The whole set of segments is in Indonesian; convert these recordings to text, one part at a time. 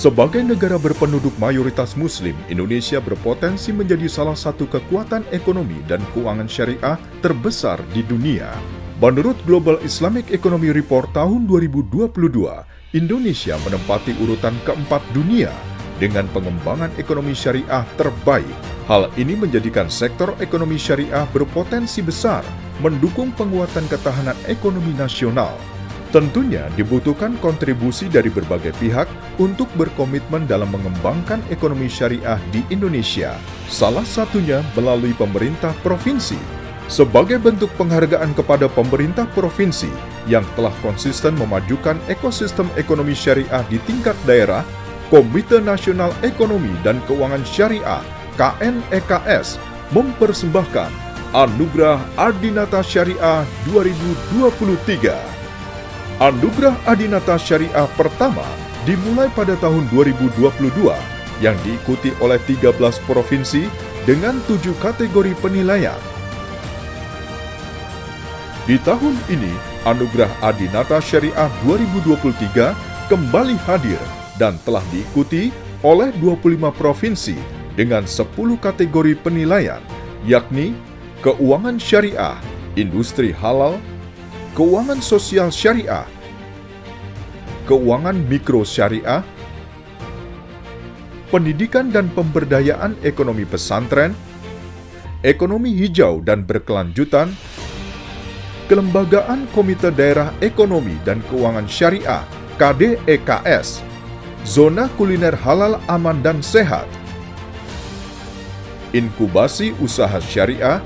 Sebagai negara berpenduduk mayoritas Muslim, Indonesia berpotensi menjadi salah satu kekuatan ekonomi dan keuangan syariah terbesar di dunia. Menurut Global Islamic Economy Report tahun 2022, Indonesia menempati urutan keempat dunia dengan pengembangan ekonomi syariah terbaik. Hal ini menjadikan sektor ekonomi syariah berpotensi besar mendukung penguatan ketahanan ekonomi nasional. Tentunya dibutuhkan kontribusi dari berbagai pihak untuk berkomitmen dalam mengembangkan ekonomi syariah di Indonesia, salah satunya melalui pemerintah provinsi. Sebagai bentuk penghargaan kepada pemerintah provinsi yang telah konsisten memajukan ekosistem ekonomi syariah di tingkat daerah, Komite Nasional Ekonomi dan Keuangan Syariah (KNEKS) mempersembahkan Anugerah Adinata Syariah 2023. Anugerah Adinata Syariah pertama dimulai pada tahun 2022 yang diikuti oleh 13 provinsi dengan 7 kategori penilaian. Di tahun ini, Anugerah Adinata Syariah 2023 kembali hadir dan telah diikuti oleh 25 provinsi dengan 10 kategori penilaian, yakni Keuangan Syariah, Industri Halal, Keuangan Sosial Syariah, Keuangan Mikro Syariah, Pendidikan dan Pemberdayaan Ekonomi Pesantren, Ekonomi Hijau dan Berkelanjutan, Kelembagaan Komite Daerah Ekonomi dan Keuangan Syariah (KDEKS), Zona Kuliner Halal Aman dan Sehat, Inkubasi Usaha Syariah,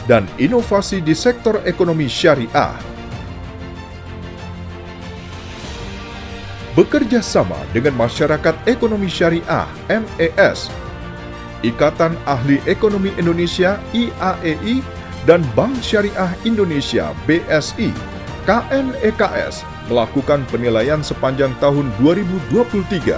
dan inovasi di sektor ekonomi syariah. Bekerja sama dengan Masyarakat Ekonomi Syariah (MES), Ikatan Ahli Ekonomi Indonesia (IAEI), dan Bank Syariah Indonesia (BSI), KNEKS melakukan penilaian sepanjang tahun 2023.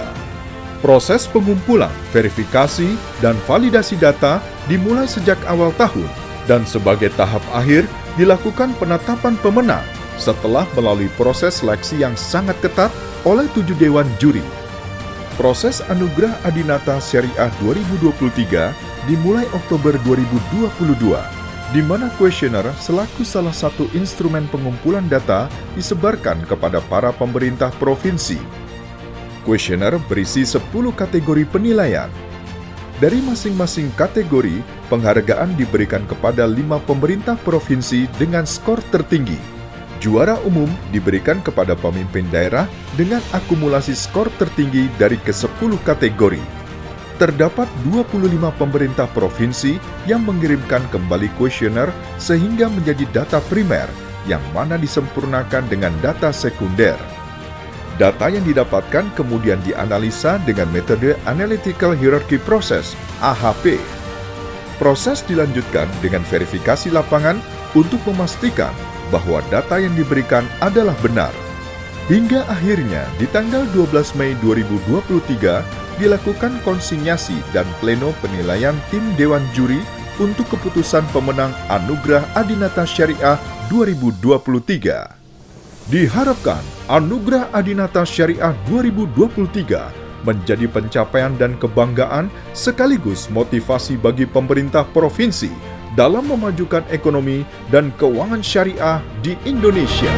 Proses pengumpulan, verifikasi, dan validasi data dimulai sejak awal tahun, dan sebagai tahap akhir dilakukan penetapan pemenang setelah melalui proses seleksi yang sangat ketat oleh 7 dewan juri. Proses Anugerah Adinata Syariah 2023 dimulai Oktober 2022, di mana kuesioner selaku salah satu instrumen pengumpulan data disebarkan kepada para pemerintah provinsi. Kuesioner berisi 10 kategori penilaian. Dari masing-masing kategori, penghargaan diberikan kepada 5 pemerintah provinsi dengan skor tertinggi. Juara umum diberikan kepada pemimpin daerah dengan akumulasi skor tertinggi dari ke-10 kategori. Terdapat 25 pemerintah provinsi yang mengirimkan kembali kuesioner sehingga menjadi data primer yang mana disempurnakan dengan data sekunder. Data yang didapatkan kemudian dianalisa dengan metode Analytical Hierarchy Process (AHP). Proses dilanjutkan dengan verifikasi lapangan untuk memastikan bahwa data yang diberikan adalah benar. Hingga akhirnya di tanggal 12 Mei 2023 dilakukan konsinyasi dan pleno penilaian tim Dewan Juri untuk keputusan pemenang Anugerah Adinata Syariah 2023. Diharapkan Anugerah Adinata Syariah 2023 menjadi pencapaian dan kebanggaan sekaligus motivasi bagi pemerintah provinsi dalam memajukan ekonomi dan keuangan syariah di Indonesia.